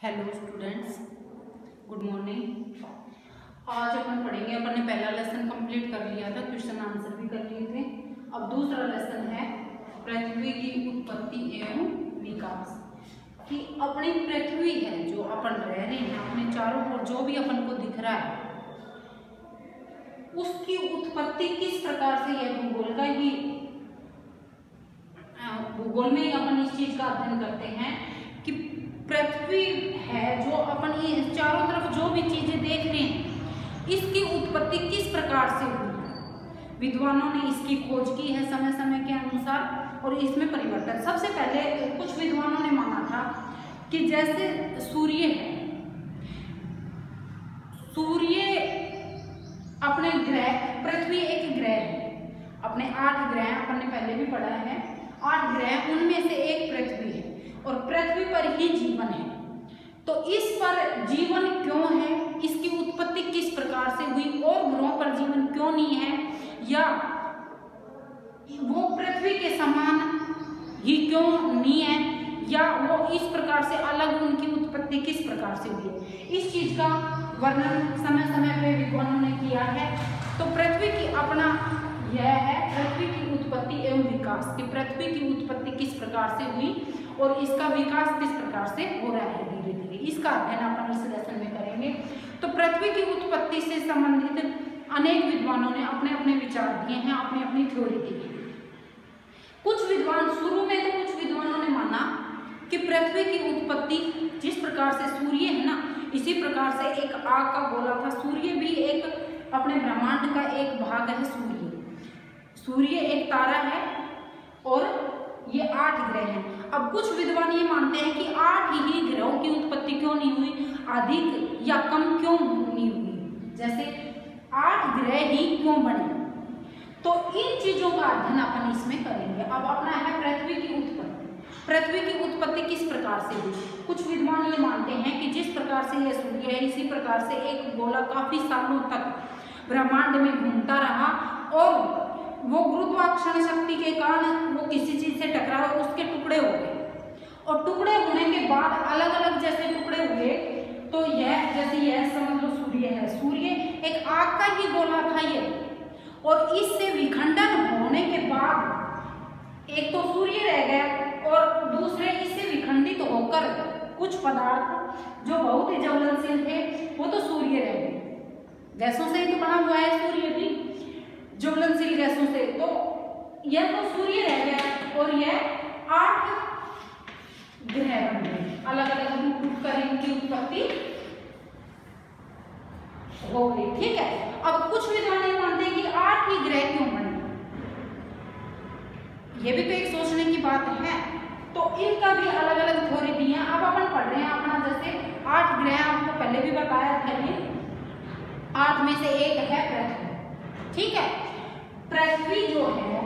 Hello students, good morning. आज अपन पढ़ेंगे, अपन ने पहला लेसन कंप्लीट कर लिया था, क्वेश्चन आंसर भी कर लिए थे। अब दूसरा लेसन है पृथ्वी की उत्पत्ति एवं विकास। कि अपनी पृथ्वी है जो अपन रह रहे हैं, अपने चारों ओर जो भी अपन को दिख रहा है, उसकी उत्पत्ति किस प्रकार से है। भूगोल में ही अपन इस चीज का अध्ययन करते हैं कि पृथ्वी है जो अपन ये चारों तरफ जो भी चीजें देख रहे हैं, इसकी उत्पत्ति किस प्रकार से हुई है। विद्वानों ने इसकी खोज की है समय समय के अनुसार और इसमें परिवर्तन। सबसे पहले कुछ विद्वानों ने माना था कि जैसे सूर्य है, सूर्य अपने ग्रह, पृथ्वी एक ग्रह है, अपने 8 ग्रह अपन ने पहले भी पढ़ा है, 8 ग्रह, उनमें से एक पृथ्वी है और पृथ्वी पर ही जीवन है। तो इस पर जीवन क्यों है, इसकी उत्पत्ति किस प्रकार से हुई, और ग्रहों पर जीवन क्यों नहीं है, या वो पृथ्वी के समान ही क्यों नहीं है, या वो इस प्रकार से अलग, उनकी उत्पत्ति किस प्रकार से हुई है, इस चीज का वर्णन समय समय पे विद्वानों ने किया है। तो पृथ्वी की अपना यह है पृथ्वी की उत्पत्ति एवं विकास, कि पृथ्वी की उत्पत्ति किस प्रकार से हुई और इसका विकास किस प्रकार से हो रहा है धीरे धीरे। इसका अध्ययन अपन इस लेसन में करेंगे। तो पृथ्वी की उत्पत्ति से संबंधित अनेक विद्वानों ने अपने अपने विचार दिए हैं, अपनी अपनी थ्योरी दी है। कुछ विद्वान, शुरू में तो कुछ विद्वानों ने माना कि पृथ्वी की उत्पत्ति जिस प्रकार से सूर्य है ना, इसी प्रकार से एक आग का गोला था। सूर्य भी एक अपने ब्रह्मांड का एक भाग है। सूर्य एक तारा है और ये 8 ग्रह हैं। अब कुछ विद्वान ये मानते हैं कि 8 ही ग्रहों की उत्पत्ति क्यों नहीं हुई, अधिक या कम क्यों नहीं हुई, जैसे 8 ग्रह ही क्यों बने। तो इन चीजों का अध्ययन अपन इसमें करेंगे। अब अपना है पृथ्वी की उत्पत्ति। पृथ्वी की उत्पत्ति किस प्रकार से हुई। कुछ विद्वान ये मानते हैं कि जिस प्रकार से यह सूर्य है, इसी प्रकार से एक गोला काफी सालों तक ब्रह्मांड में घूमता रहा और वो गुरुत्वाकर्षण शक्ति के कारण वो किसी चीज से टकरा और उसके टुकड़े हो गए, और टुकड़े होने के बाद अलग अलग जैसे टुकड़े हुए, तो यह जैसे यह समझ लो सूर्य है, सूर्य एक आग का ही गोला था ये, और इससे विखंडन होने के बाद एक तो सूर्य रह गया और दूसरे इससे विखंडित होकर कुछ पदार्थ जो बहुत ही ज्वलनशील थे वो तो सूर्य रह गए। गैसों से ही तो बना हुआ है सूर्य भी, ज्वलनशील गैसों से। तो यह तो सूर्य रह गया और यह 8 ग्रह बन गए, अलग अलग रूप कर इनकी उत्पत्ति हो गई। ठीक है। अब कुछ विद्वान ये मानते हैं कि 8 ही ग्रह क्यों बने, ये भी तो एक सोचने की बात है। तो इनका भी अलग अलग थ्योरी दी है। अब अपन पढ़ रहे हैं अपना, जैसे 8 ग्रह आपको पहले भी बताया था, ये 8 में से एक है पृथ्वी। ठीक है। पृथ्वी जो है,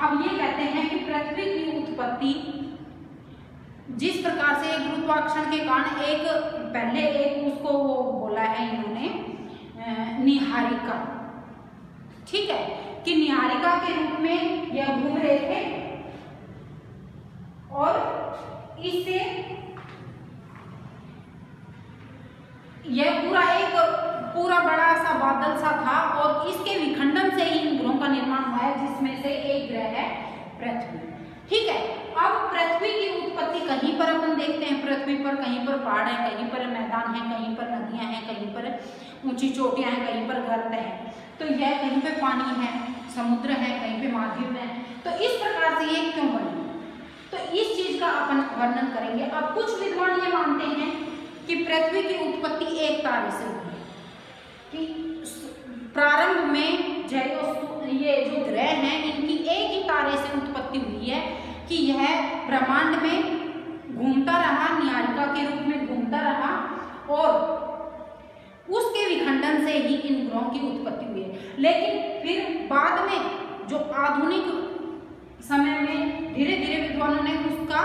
अब ये कहते हैं कि पृथ्वी की उत्पत्ति जिस प्रकार से गुरुत्वाकर्षण के कारण एक पहले एक उसको वो बोला है इन्होंने निहारिका। ठीक है, कि निहारिका के रूप में यह घूम रहे थे और इससे यह पूरा बड़ा सा बादल सा था और इसके विखंडन से ही इन ग्रहों का निर्माण हुआ है, जिसमें से एक ग्रह है पृथ्वी। ठीक है। अब पृथ्वी की उत्पत्ति कहीं पर अपन देखते हैं, पृथ्वी पर कहीं पर पहाड़ है, कहीं पर मैदान है, कहीं पर नदियां हैं, कहीं पर ऊंची चोटियां हैं, कहीं पर गर्त है। तो यह कहीं पे पानी है, समुद्र है, कहीं पे महाद्वीप है। तो इस प्रकार से ये क्यों बनी, तो इस चीज का अपन वर्णन करेंगे। अब कुछ विद्वान ये मानते हैं कि पृथ्वी की उत्पत्ति एक तारे से हुई, कि प्रारंभ में ये जो ग्रह हैं इनकी एक ही तारे से उत्पत्ति हुई है, कि यह ब्रह्मांड में घूमता रहा, निहारिका के रूप में घूमता रहा और उसके विखंडन से ही इन ग्रहों की उत्पत्ति हुई है। लेकिन फिर बाद में जो आधुनिक समय में धीरे धीरे विद्वानों ने उसका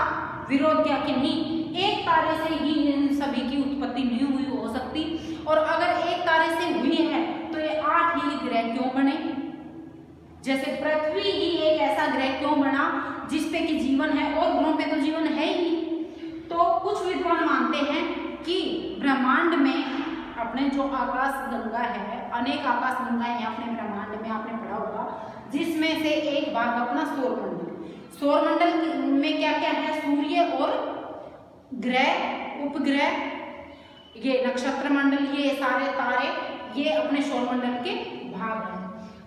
विरोध किया कि नहीं, एक तारे से ही इन सभी की उत्पत्ति नहीं हुई हो सकती, और अगर एक तारे से हुई है तो ये 8 ही ग्रह क्यों बने, जैसे पृथ्वी ही एक ऐसा ग्रह क्यों बना जिसपे कि जीवन है और ग्रहों पे तो जीवन है ही। तो कुछ विद्वान विद्वान मानते हैं कि ब्रह्मांड में अपने जो आकाश गंगा है, अनेक आकाश गंगाएं हैं अपने ब्रह्मांड में, आपने पढ़ा होगा, जिसमें से एक भाग अपना सौरमंडल में क्या क्या है, सूर्य और ग्रह, उपग्रह, ये नक्षत्र मंडल, ये सारे तारे, ये अपने सौरमंडल के भाग हैं।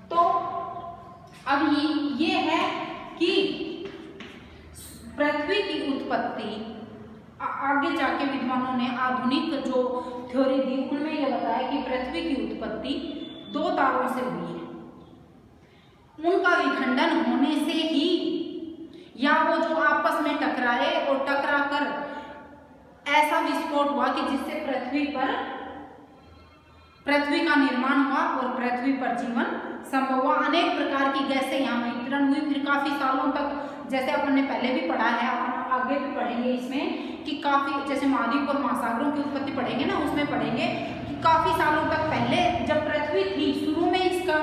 तो अब ये है कि पृथ्वी की उत्पत्ति आगे जाके विद्वानों ने आधुनिक जो थ्योरी दी उनमें यह बताया कि पृथ्वी की उत्पत्ति 2 तारों से हुई है। उनका विखंडन होने से ही, या वो जो आपस में टकराए और टकराकर ऐसा विस्फोट हुआ कि जिससे पृथ्वी का निर्माण हुआ और पृथ्वी पर जीवन संभव हुआ। अनेक प्रकार की गैसें यहाँ वितरण हुई, फिर काफी सालों तक, जैसे अपन ने पहले भी पढ़ा है, अपन आगे भी पढ़ेंगे इसमें कि काफी, जैसे महाद्वीप और महासागरों की उत्पत्ति पढ़ेंगे ना, उसमें पढ़ेंगे कि काफी सालों तक पहले जब पृथ्वी थी, शुरू में इसका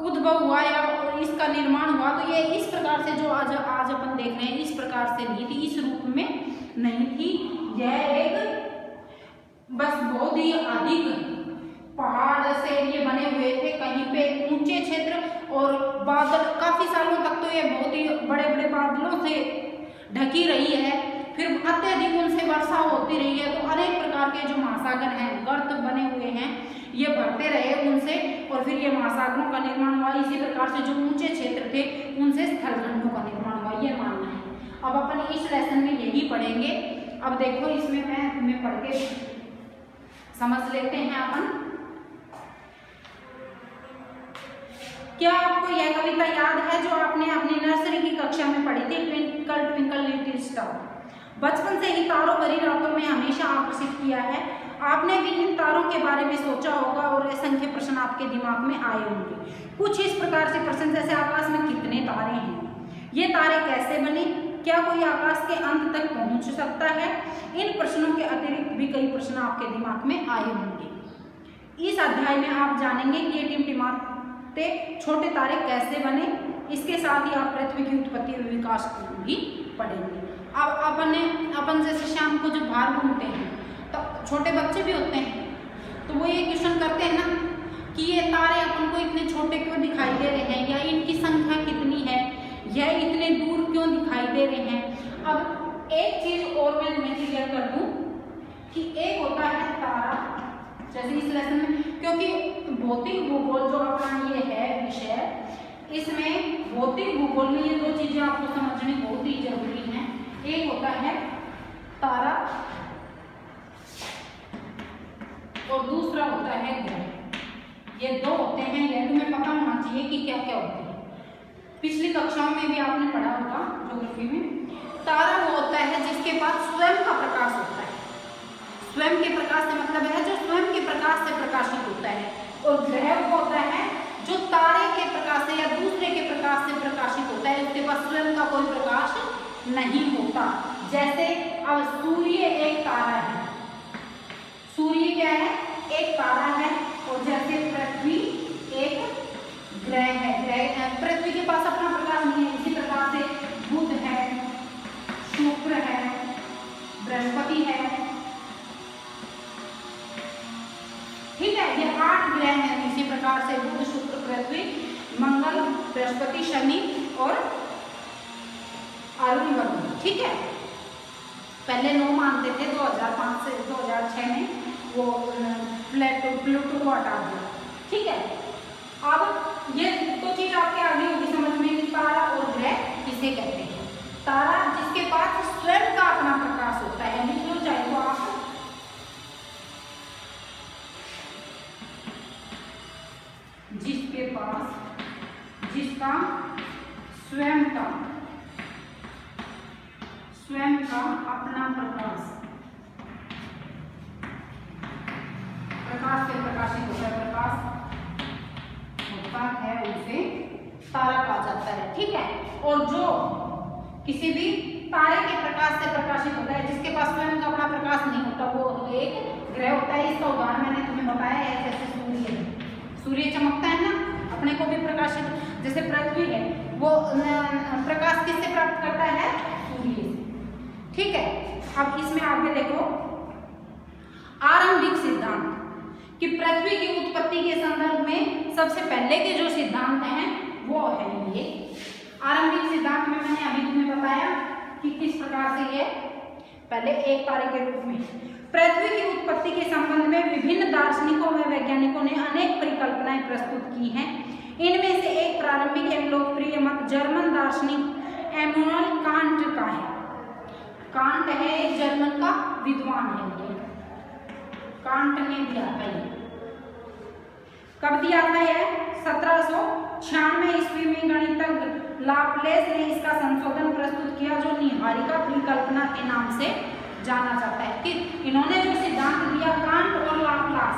उद्भव हुआ या इसका निर्माण हुआ, तो ये इस प्रकार से जो आज अपन देख रहे हैं इस प्रकार से नहीं थी, इस रूप में नहीं थी। यह एक बस बहुत ही अधिक पहाड़ से ये बने हुए थे, कहीं पे ऊंचे क्षेत्र और बादल, काफी सालों तक तो ये बहुत ही बड़े बड़े बादलों से ढकी रही है, फिर अत्यधिक उनसे वर्षा होती रही है, तो अनेक प्रकार के जो महासागर हैं, गर्त बने हुए हैं, ये भरते रहे उनसे, और फिर ये महासागरों का निर्माण हुआ। इसी प्रकार से जो ऊंचे क्षेत्र थे उनसे स्थलखंडों का निर्माण हुआ, ये मानना है। अब अपन इस लेसन में यही पढ़ेंगे। अब देखो इसमें मैं तुम्हें पढ़ के समझ लेते हैं अपन। क्या आपको यह कविता याद है जो आपने अपनी नर्सरी की कक्षा में पढ़ी थी, ट्विंकल ट्विंकल लिटिल स्टार? बचपन से ही तारों भरी रातों में हमेशा आकर्षित किया है। आपने भी इन तारों के बारे में सोचा होगा और असंख्य प्रश्न आपके दिमाग में आए होंगे। कुछ इस प्रकार से प्रश्न जैसे आकाश में कितने तारे हैं, ये तारे कैसे बने, क्या कोई आकाश के अंत तक पहुंच सकता है? इन प्रश्नों के अतिरिक्त भी कई प्रश्न आपके दिमाग में आए होंगे। इस अध्याय में आप जानेंगे कि ये टिमटिमाते छोटे तारे कैसे बने। इसके साथ ही आप पृथ्वी की उत्पत्ति और विकास को भी पढ़ेंगे। अब अपन जैसे शाम को जब बाहर घूमते हैं तो छोटे बच्चे भी होते हैं, तो वो ये क्वेश्चन करते हैं ना कि ये तारे अपन को इतने छोटे क्यों दिखाई दे रहे हैं, या इनकी संख्या कितनी है, यह इतने दूर क्यों दिखाई दे रहे हैं। अब एक चीज और मैं क्लियर कर दूं कि एक होता है तारा, जैसे इस लेसन में, क्योंकि भौतिक भूगोल जो अपना ये है विषय, इसमें भौतिक भूगोल में ये 2 चीजें आपको समझनी बहुत ही जरूरी हैं। एक होता है तारा और दूसरा होता है ग्रह। ये 2 होते हैं, यह तुम्हें पता होना चाहिए कि क्या क्या होते हैं। पिछली कक्षाओं में भी आपने पढ़ा होगा ज्योग्राफी में। तारा वो होता है जिसके पास स्वयं का प्रकाश होता है। स्वयं के प्रकाश से मतलब है जो स्वयं के प्रकाश से प्रकाशित होता है, और ग्रह वो होता है जो तारे के प्रकाश से या दूसरे के प्रकाश से प्रकाशित होता है, उसके पास स्वयं का कोई प्रकाश नहीं होता। जैसे अब सूर्य एक तारा है, सूर्य क्या है, एक तारा है, और जैसे पृथ्वी एक ग्रह है। पृथ्वी के पास अपना प्रकाश नहीं है। इसी प्रकार से बुध है, शुक्र है, बृहस्पति है, ठीक है, ये 8 ग्रह हैं। इसी प्रकार से बुध, शुक्र, पृथ्वी, मंगल, बृहस्पति, शनि और अरुण वरुण, ठीक है। पहले 9 मानते थे, 2005 से 2006 में वो प्लूटो को हटा दिया, ठीक है। अब ये 2 चीज आपके आगे होगी समझ में कि तारा और ग्रह किसे कहते हैं। तारा जिसके पास स्वयं का अपना प्रकाश होता है, यानी क्यों चाहे तो आप जिसके पास जिसका स्वयं का अपना प्रकाश से प्रकाशित होता है, प्रकाश होता है, उसे तारा कहा जाता है, ठीक है। और जो किसी भी तारे के प्रकाश से प्रकाशित होता है, जिसके पास स्वयं का अपना प्रकाश नहीं होता, वो एक ग्रह होता है। इसका उदाहरण मैंने तुम्हें बताया है, जैसे सूर्य चमकता है ना, अपने को भी प्रकाशित, जैसे पृथ्वी है वो प्रकाश किससे प्राप्त करता है, सूर्य से, ठीक है। अब इसमें आगे देखो आरंभिक सिद्धांत कि पृथ्वी की उत्पत्ति के संदर्भ में सबसे पहले के जो सिद्धांत हैं वो है ये आरंभिक सिद्धांत में। मैंने अभी तुम्हें बताया कि किस प्रकार से ये पहले एक तारे के रूप में पृथ्वी की उत्पत्ति के संबंध में विभिन्न दार्शनिकों व वैज्ञानिकों ने अनेक परिकल्पनाएं प्रस्तुत की हैं। इनमें से एक प्रारंभिक एवं लोकप्रिय मत जर्मन दार्शनिक इमैनुएल कांट का है। कांट है एक जर्मन का विद्वान है, ये कांट ने दिया था। ये कब दिया था? यह 1796 ईस्वी में गणितज्ञ लाप्लेस ने इसका संशोधन प्रस्तुत किया जो निहारिका परिकल्पना के नाम से जाना जाता है। कि इन्होंने जो सिद्धांत दिया कांट और लाप्लास,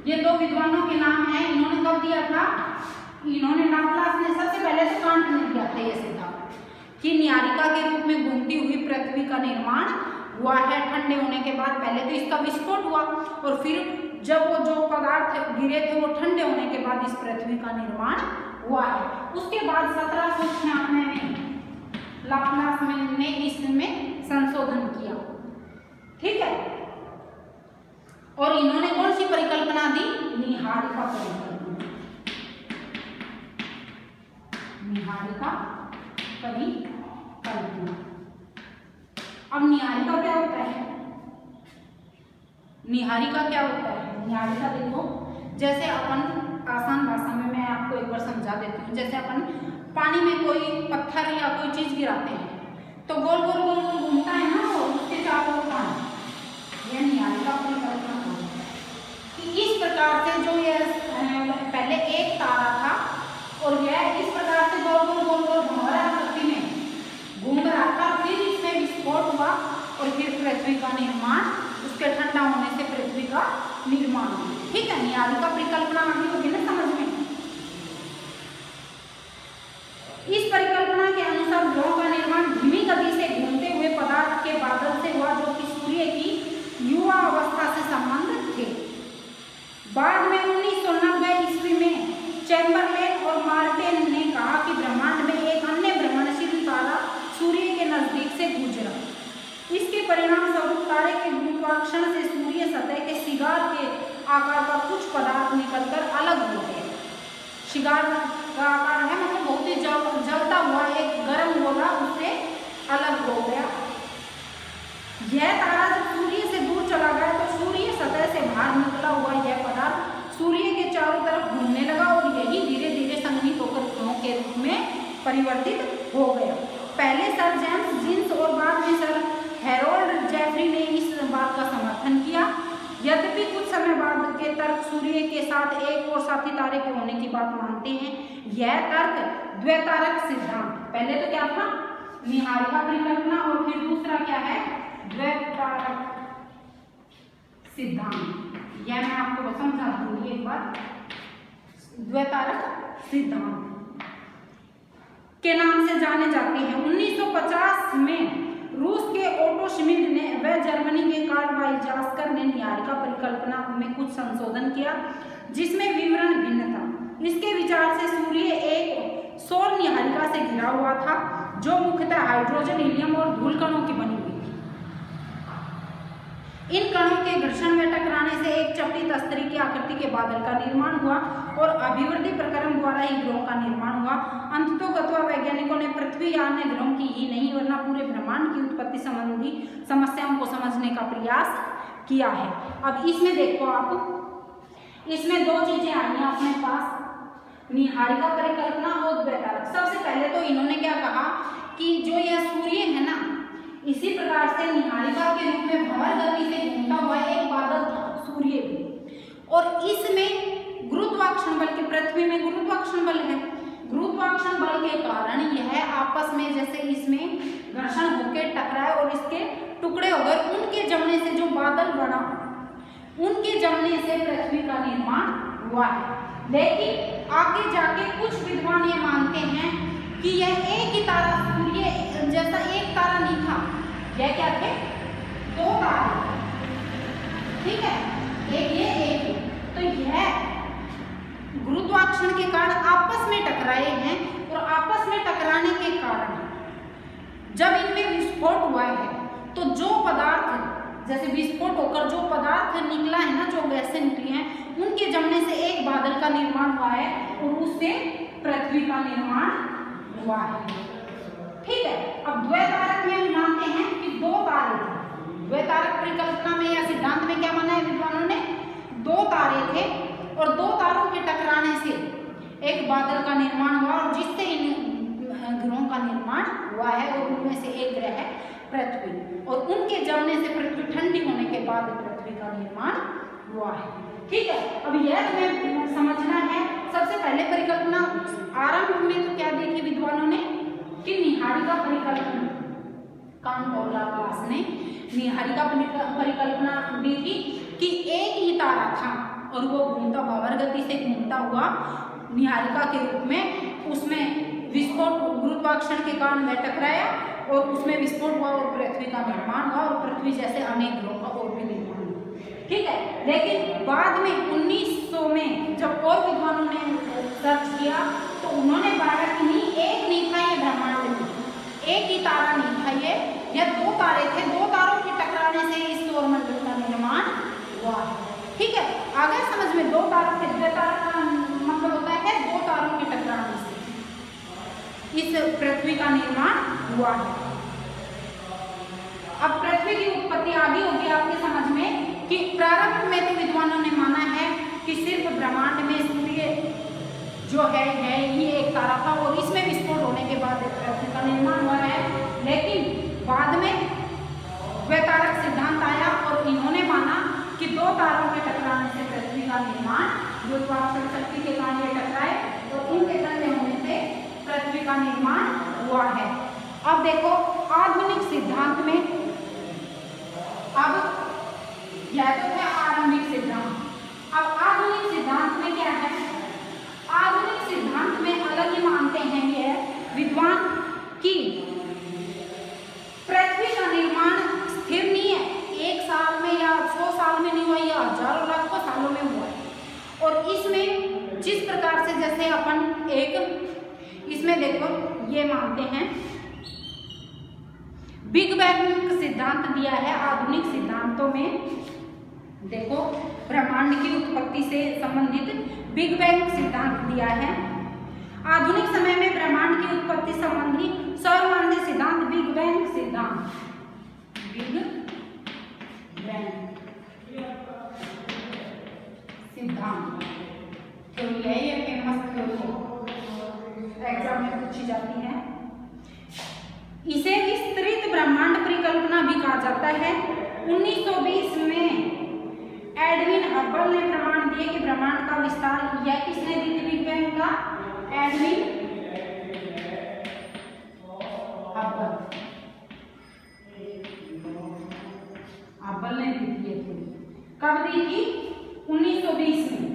ये दो विद्वानों के नाम हैं। इन्होंने कब दिया था? इन्होंने लाप्लास ने सबसे पहले तो कांट ने दिया था ये सिद्धांत कि निहारिका के रूप में घूमती हुई पृथ्वी का निर्माण हुआ है ठंडे होने के बाद। पहले तो इसका विस्फोट हुआ और फिर जब वो जो पदार्थ गिरे थे वो ठंडे होने के बाद इस पृथ्वी का निर्माण हुआ है। उसके बाद 1796 में लाप्लास ने इसमें संशोधन किया, ठीक है। और इन्होंने कौन सी परिकल्पना दी? निहारिका परिकल्पना। निहारिका परिकल्पना। अब निहारिका क्या होता है? निहारिका क्या होता है? निहारिका देखो, जैसे अपन आसान भाषा में मैं आपको एक बार समझा देती हूँ। जैसे अपन पानी में कोई पत्थर या कोई चीज गिराते हैं तो गोल गोल गोल गोल घूमता है ना, और उसके चारों ओर पानी, यह निहारिका परिकल्पना होती है। कि इस प्रकार से जो ये पहले एक तारा था और यह इस प्रकार से गोल गोल गोल गोल भंवरा आकृति में घूम रहा था, फिर इसमें विस्फोट हुआ और फिर पृथ्वी का निर्माण, उसके ठंडा होने से पृथ्वी का निर्माण हुआ, ठीक है। निहारिका परिकल्पना आगे होगी ना समझ में। इस परिकल्पना के अनुसार ग्रहों का निर्माण धीमी गति से घूमते हुए पदार्थ के बादल से हुआ जो कि सूर्य की युवा अवस्था से संबंधित थे। बाद में 1990 ईस्वी में चैम्बरलेन और मार्टिन ने कहा कि ब्रह्मांड में एक अन्य भ्रमणशील तारा सूर्य के नजदीक से गुजरा। इसके परिणाम स्वरूप तारे के गुरुत्वाकर्षण से सूर्य सतह के शिगार के आकार का कुछ पदार्थ निकलकर अलग हो गया। शिगार का आकार है मतलब बहुत ही जलता हुआ एक गर्म गोला उससे अलग हो गया। यह तारा जब सूर्य से दूर चला गया तो सूर्य सतह से बाहर निकला हुआ यह पदार्थ सूर्य के चारों तरफ घूमने लगा और यही धीरे धीरे संघनित होकर ग्रहों के रूप में परिवर्तित हो गया। पहले सर जेम्स जीन्स और बाद में सर हेरोल्ड जेफरी ने इस बात का समर्थन किया। यद्यपि कुछ समय बाद के तर्क सूर्य के साथ एक और साथी तारे के होने की बात मानते हैं। यह तर्क द्वैतारक सिद्धांत, पहले तो क्या था? निहारिका परिकल्पना, और फिर दूसरा क्या है? द्वैतारक सिद्धांत। यह मैं आपको समझा दूंगी एक बार। द्वैतारक सिद्धांत के नाम से जाने जाते हैं। 1950 में रूस के ओटो श्मिड ने व जर्मनी के कार्ल वाइजास्कर ने निहारिका परिकल्पना में कुछ संशोधन किया जिसमें विवरण भिन्न था। इसके विचार से सूर्य एक सौर निहारिका से घिरा हुआ था जो मुख्यतः हाइड्रोजन, हीलियम और धूल कणों की बनी हुई थी। इन कणों के घर्षण में टकराने से एक चपटी तस्तरी की आकृति के बादल का निर्माण हुआ और अभिवृद्धि प्रक्रम द्वारा ही ग्रहों का निर्माण हुआ। अंततोगत्वा वैज्ञानिकों ने पृथ्वी या अन्य ग्रहों की ही नहीं वरना पूरे ब्रह्मांड की उत्पत्ति संबंधी समस्याओं को समझने का प्रयास किया है। अब इसमें देखो आप, इसमें दो चीजें आई हैं अपने पास, निहारिका परिकल्पना और द्वैतारक। सबसे पहले तो इन्होंने क्या कहा कि जो यह सूर्य है ना, इसी प्रकार से निहारिका के रूप में भंवर गति से घूमता हुआ एक बादल था सूर्य भी, और इसमें गुरुत्वाकर्षण बल के, पृथ्वी में गुरुत्वाकर्षण बल है, गुरुत्वाकर्षण बल के कारण यह आपस में जैसे इसमें घर्षण होकर टकराए और इसके टुकड़े हो गए। उनके जमने से जो बादल बना, उनके जमने से पृथ्वी का निर्माण हुआ है। लेकिन आगे जाके कुछ विद्वान ये मानते हैं कि यह एक ही तारा, सूर्य जैसा एक तारा नहीं था, यह क्या थे? दो तारे, ठीक है, एक ये एक ये। तो यह गुरुत्वाकर्षण के कारण आपस में टकराए हैं और आपस में टकराने के कारण विस्फोट हुआ है तो जो पदार्थ, जैसे विस्फोट होकर जो पदार्थ निकला है ना, जो गैसें निकली हैं, उनके जमने से एक बादल का निर्माण हुआ है और उससे पृथ्वी का निर्माण हुआ है। ठीक है। अब द्वैतारक में हम मानते हैं कि दो तारे थे। द्वैतारक परिकल्पना में या सिद्धांत में क्या माना है विद्वानों ने? दो तारे थे और दो तारों के टकराने से एक बादल का निर्माण हुआ और जिससे इन ग्रहों का निर्माण हुआ है और उनमें से एक ग्रह है पृथ्वी, और उनके जमने से पृथ्वी ठंडी होने के बाद पृथ्वी का निर्माण हुआ है। ठीक है। अब यह तुम्हें समझना है। सबसे पहले परिकल्पना आरंभ में तो क्या दी थी विद्वानों ने कि निहारिका परिकल्पना, कांट और लाप्लास ने निहारिका परिकल्पना दी थी कि एक ही तारा था और वो घूमता भंवर गति से घूमता हुआ निहारिका के रूप में, उसमें विस्फोट गुरुत्वाकर्षण के कारण वह टकराया और उसमें विस्फोट हुआ और पृथ्वी का निर्माण हुआ और पृथ्वी जैसे अनेक ग्रहों का और भी निर्माण हुआ। ठीक है। लेकिन बाद में 1900 में जब और विद्वानों ने सर्च किया तो उन्होंने पाया कि नहीं, एक नहीं था ये ब्रह्मांड में, एक ही तारा नहीं था ये दो तारे थे। दो तारों के टकराने से इस सौरमंडल का निर्माण हुआ है। ठीक है। आगे समझ में, दो तारों के, द्वैतारक का मतलब होता है दो तारों के टकराने से इस पृथ्वी का निर्माण हुआ है। अब पृथ्वी की उत्पत्ति आगे होगी आपके समझ में कि प्रारंभ में तो विद्वानों ने माना है कि सिर्फ ब्रह्मांड में सूर्य जो है ये एक तारा था और इसमें विस्फोट होने के बाद पृथ्वी का निर्माण हुआ है। लेकिन बाद में द्वैतारक सिद्धांत आया और इन्होंने माना कि दो तारों के टकराने से पृथ्वी का निर्माण, गुरुत्वाकर्षण शक्ति के कारण ये टकराए और उनके ठंडे होने से पृथ्वी का निर्माण हुआ है। अब देखो आधुनिक सिद्धांत में, अब यह तो है आरंभिक सिद्धांत, अब आधुनिक सिद्धांत में क्या है? आधुनिक सिद्धांत में अलग ही मानते हैं ये विद्वान कि पृथ्वी का निर्माण स्थिर नहीं है, एक साल में या 100 साल में नहीं हुआ, या हजारों लाखों सालों में हुआ है। और इसमें जिस प्रकार से जैसे अपन एक इसमें देखो ये मानते हैं बिग बैंग सिद्धांत दिया है। आधुनिक सिद्धांतों में देखो ब्रह्मांड की उत्पत्ति से संबंधित बिग बैंग सिद्धांत दिया है। आधुनिक समय में ब्रह्मांड की उत्पत्ति संबंधी सर्वमान्य सिद्धांत बिग बैंग सिद्धांत, बिग बैंग सिद्धांत तो ये फेमस थ्योरी एग्जाम में पूछी जाती है। इसे विस्तृत ब्रह्मांड परिकल्पना भी कहा जाता है। 1920 में एडविन हब्बल ने प्रमाण दिए कि ब्रह्मांड का विस्तार, यह किसने दी थी बिग बैंग का? एडविन हब्बल ने दी थी। कब दी थी? 1920 में।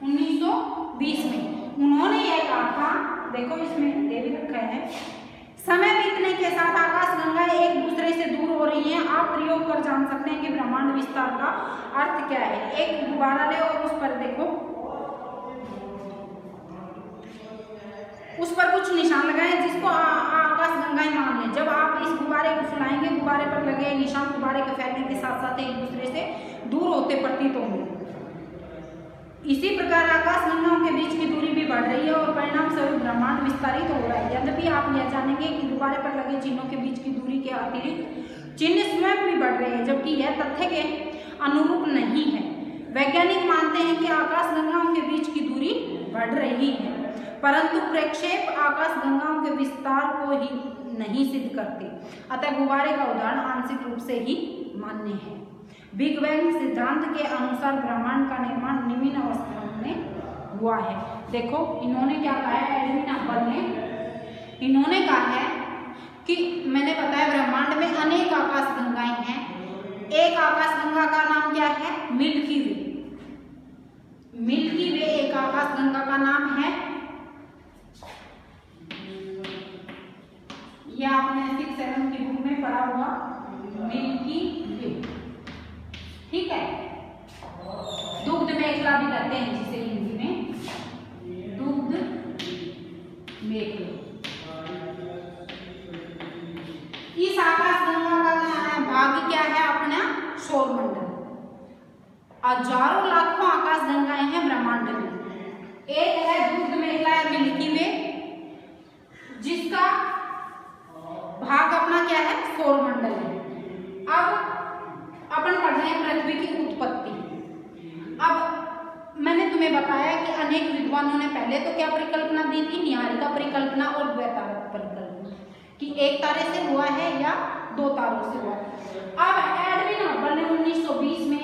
1920 में उन्होंने यह कहा था, देखो इसमें दे भी रखा है, समय बीतने के साथ आकाश गंगाएं एक दूसरे से दूर हो रही हैं। आप प्रयोग कर जान सकते हैं कि ब्रह्मांड विस्तार का अर्थ क्या है। एक गुब्बारा ले और उस पर देखो, उस पर कुछ निशान लगाएं जिसको आकाश गंगाएं मान लें। जब आप इस गुब्बारे को फुलाएंगे, गुब्बारे पर लगे निशान गुब्बारे के फैलने के साथ साथ एक दूसरे से दूर होते प्रतीत होंगे। इसी प्रकार आकाश गंगाओं के बीच की दूरी भी बढ़ रही है और परिणाम स्वरूप ब्रह्मांड विस्तारित हो रहा है। यद्यपि आप यह जानेंगे कि गुब्बारे पर लगे चिन्हों के बीच की दूरी के अतिरिक्त चिन्ह स्वयं भी बढ़ रहे हैं, जबकि यह तथ्य के अनुरूप नहीं है। वैज्ञानिक मानते हैं कि आकाश गंगाओं के बीच की दूरी बढ़ रही है, परंतु प्रक्षेप आकाश गंगाओं के विस्तार को ही नहीं सिद्ध करते। अतः गुब्बारे का उदाहरण आंशिक रूप से ही मान्य है। बिग बैंग सिद्धांत के अनुसार ब्रह्मांड का निर्माण निम्न अवस्था में हुआ है। देखो इन्होंने क्या कहा है, एडविन हब्बल ने, इन्होंने कहा है कि मैंने बताया ब्रह्मांड में अनेक आकाश गंगाएं हैं। एक आकाश गंगा का नाम क्या है? मिल्की वे। मिल्की वे एक आकाश गंगा का नाम है। यह आपने 6-7 की बुक में पढ़ा हुआ, मिल्की वे। ठीक है। दुग्ध मेखला भी कहते हैं जिसे हिंदी में, दुग्ध मेखला। सौरमंडल। हजारों लाखों आकाश गंगाएं हैं ब्रह्मांड में। एक है दुग्ध मेखला या मिल्की वे, जिसका भाग अपना क्या है, सौरमंडल है। अब अपन पढ़ रहे हैं पृथ्वी की उत्पत्ति। अब मैंने तुम्हें बताया कि अनेक विद्वानों ने पहले तो क्या परिकल्पना दी थी, न्यायिका परिकल्पना और द्वैतारक परिकल्पना, कि एक तारे से हुआ है या दो तारों से हुआ है। अब एडविन हबल ने 1920 में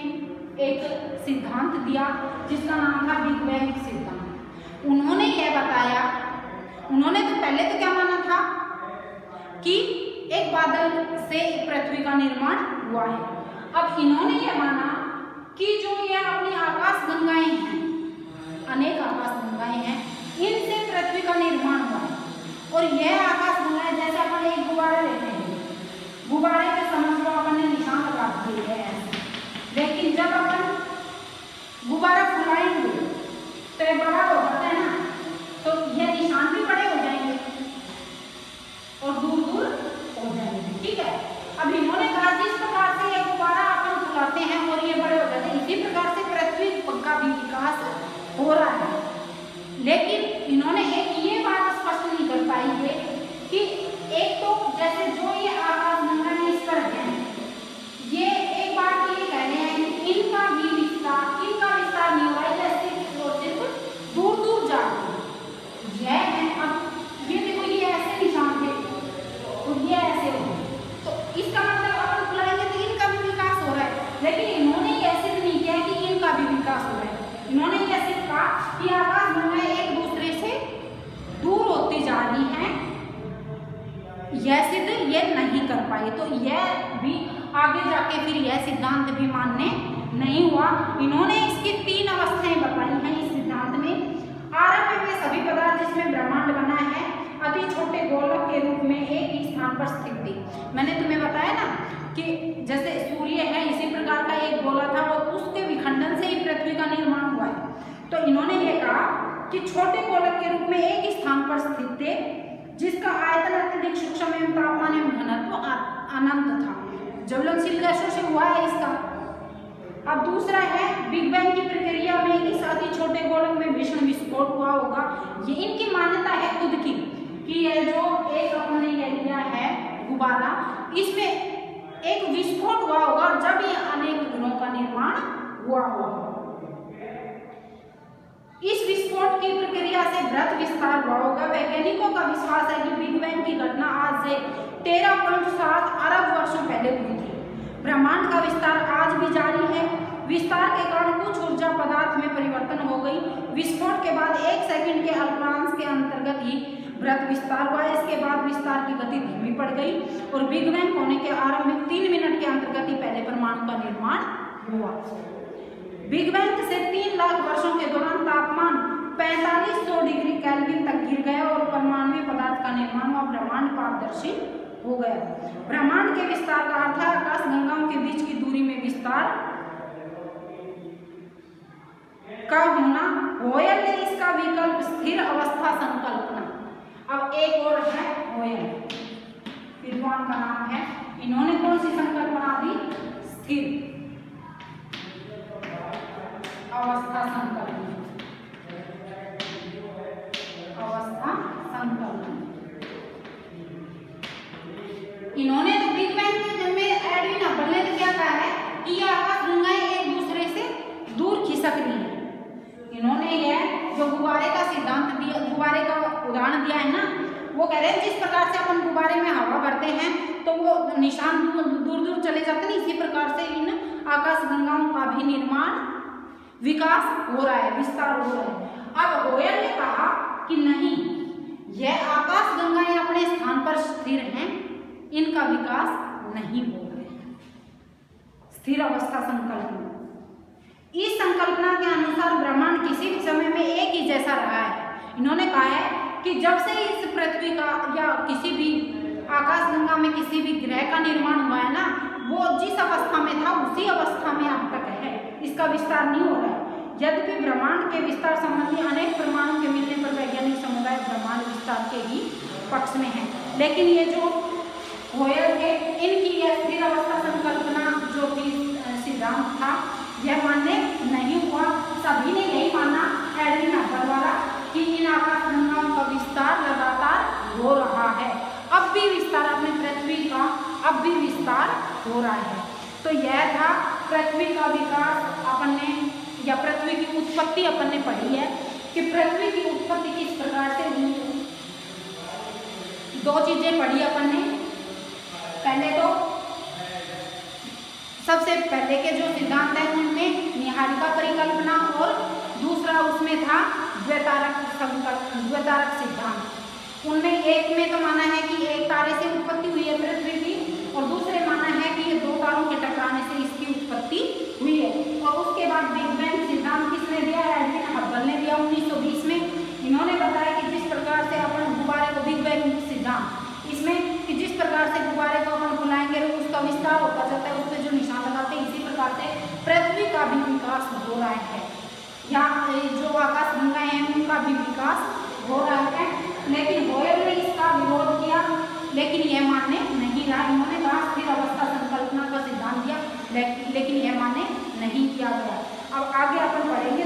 एक सिद्धांत दिया जिसका नाम था बिग बैंग सिद्धांत। उन्होंने यह बताया, उन्होंने तो पहले तो क्या माना था कि एक बादल से पृथ्वी का निर्माण हुआ है। अब इन्होंने यह माना कि जो ये अपनी आकाश गंगाएं हैं, अनेक आकाश गंगाएं हैं, इनसे पृथ्वी का निर्माण हुआ है। और यह आकाश गंगाएं, जैसे अपन एक गुब्बारा लेते हैं, गुब्बारे के समझ लो अपन ने निशान लगा दिए है, लेकिन जब अपन गुब्बारा फुलाएंगे तो ये बड़ा हो जाता है ना, तो यह निशान भी बड़े हो जाएंगे और दूर दूर हो जाएंगे। ठीक है। अब इन्होंने कहा जिस प्रकार से ये गुब्बारा अपन फुलाते हैं और ये बड़े हो जाते हैं, इसी प्रकार से पृथ्वी का भी विकास हो रहा है। लेकिन इन्होंने एक ये बात स्पष्ट नहीं कर पाई है कि एक तो जैसे जो ये आकाश गंगा में इस पर है, ये एक बात ये कह रहे हैं कि इनका विस्तार नहीं हो रहा है, सिर्फ दूर दूर जा रहे हैं। यह है, अब ये देखो ये ऐसे निशान थे तो ये ऐसे हो, तो इसका मतलब अपन बुलाएंगे तो इनका भी विकास हो रहा है। लेकिन इन्होंने ये सिद्ध नहीं किया कि इनका भी विकास हो रहा है। इन्होंने ये सिद्ध कहा कि आकाश गंगाएं एक दूसरे से दूर होती जा रही हैं, यह सिद्ध ये नहीं कर पाए। तो यह भी आगे जाके फिर यह सिद्धांत भी मान्य नहीं हुआ। इन्होंने इसकी 3 अवस्थाएं बताई हैं इस सिद्धांत में। आरंभ में सभी पदार्थ जिसमें ब्रह्मांड बना है अति छोटे गोलक के रूप में एक ही स्थान पर स्थित थी। मैंने तुम्हें बताया ना कि जैसे सूर्य है इसी प्रकार का एक गोला था और उसके विखंडन से ही पृथ्वी का निर्माण हुआ है। तो इन्होंने ये कहा कि छोटे गोलक के रूप में एक ही स्थान पर स्थित थे, जिसका आयतन अत्यधिक सूक्ष्म एवं तापमान एवं घनत्व अनंत था। ज्वलनशील गैसों से हुआ है इसका। अब दूसरा है बिग बैंग की प्रक्रिया में इस अति छोटे गोलक में भीषण विस्फोट हुआ होगा। ये इनकी मान्यता है खुद की कि यह जो एक अपने ये लिया है गुब्बारा, इसमें एक विस्फोट हुआ होगा जब ये अनेक ग्रहों का निर्माण हुआ होगा। इस विस्फोट की प्रक्रिया से वृत्त विस्तार हुआ होगा। वैज्ञानिकों का विश्वास है कि बिग बैंग की घटना आज से 13.7 अरब वर्षों पहले हुई थी। ब्रह्मांड का विस्तार आज भी जारी है। विस्तार के कारण कुछ ऊर्जा पदार्थ में परिवर्तन हो गई। विस्फोट के बाद 1 सेकंड के अल्पांश के अंतर्गत ही वृत्त विस्तार हुआ। इसके बाद विस्तार की गति धीमी पड़ गई और बिग बैंग होने के आरंभ में 3 मिनट के अंतर्गत ही पहले परमाणु का निर्माण हुआ। बिग बैंग से 3 लाख वर्षों के दौरान तापमान 4500 डिग्री केल्विन तक गिर गया और परमाणु पदार्थ का निर्माण हुआ। ब्रह्मांड पारदर्शी हो गया। ब्रह्मांड के विस्तार का अर्थ है आकाश गंगाओं के बीच की दूरी में विस्तार का होना। होयल ने इसका विकल्प स्थिर अवस्था संकल्पना। अब एक और है होयल, विद्वान का नाम है। इन्होंने कौन सी संकल्पना दी? स्थिर अवस्था संकल्पना। अवस्था संकल्पना इन्होंने तो बिग बैंग में एडविन हबल ने क्या कहा है कि ये आकाश गंगाएं एक दूसरे से दूर खिसक रही है। इन्होंने यह जो गुब्बारे का सिद्धांत दिया, गुब्बारे का उदाहरण दिया है ना, वो कह रहे हैं जिस प्रकार से अपन गुब्बारे में हवा भरते हैं तो वो निशान दूर दूर चले जाते हैं, इसी प्रकार से इन आकाश गंगाओं का भी निर्माण विकास हो रहा है, विस्तार हो रहा है। अब होयल ने कहा कि नहीं, यह आकाश गंगाएं अपने स्थान पर स्थिर हैं, इनका विकास नहीं हो रहा है। स्थिर अवस्था संकल्पना। इस संकल्पना के अनुसार ब्रह्मांड किसी भी समय में एक ही जैसा रहा है। इन्होंने कहा है कि जब से इस पृथ्वी का या किसी भी आकाश गंगा में किसी भी ग्रह का निर्माण हुआ है ना, वो जिस अवस्था में था उसी अवस्था में अब तक है, इसका विस्तार नहीं हो रहा है। यद्यपि ब्रह्मांड के विस्तार संबंधी अनेक प्रमाणों के मिलने पर वैज्ञानिक समुदाय ब्रह्मांड विस्तार के ही पक्ष में है, लेकिन ये जो होयल है इनकी यह स्थिर अवस्था संकल्पना जो कि सिद्धांत था यह मान्य नहीं हुआ। सभी ने यही माना एडविन हबल वाला कि इन आकाश गंगाओं का विस्तार लगातार हो रहा है। अब भी विस्तार अपने पृथ्वी का अब भी विस्तार हो रहा है। तो यह था पृथ्वी का विकास अपन ने, या पृथ्वी की उत्पत्ति अपन ने पढ़ी है कि पृथ्वी की उत्पत्ति किस प्रकार से हुई है। दो चीजें पढ़ी अपन ने। पहले तो सबसे पहले के जो सिद्धांत है उनमें निहारिका परिकल्पना और दूसरा उसमें था द्वैतारक सिद्धांत। उनमें एक में तो माना है कि एक तारे से उत्पत्ति हुई है पृथ्वी की और दूसरे माना है कि ये दो तारों के टकराने से इसकी उत्पत्ति हुई है। और उसके बाद बिग बैंग सिद्धांत किसने दिया? एडविन हबल ने दिया 1920 में। इन्होंने बताया कि जिस प्रकार से अपन गुब्बारे को बिग बैंग सिद्धांत इसमें कि जिस प्रकार से गुब्बारे को अपन बुलाएंगे उसका विस्तार होता जाता है, उस पर जो निशान लगाते हैं, इसी प्रकार से पृथ्वी का भी विकास हो रहा है। यहाँ जो आकाश गंगाएं हैं उनका भी विकास हो रहा है। लेकिन होयल ने इसका विरोध किया, लेकिन यह मान्य नहीं रहा। इन्होंने कहा स्थिर अवस्था संकल्पना का सिद्धांत दिया, लेकिन यह मान्य नहीं किया गया। अब आगे अपन पढ़ेंगे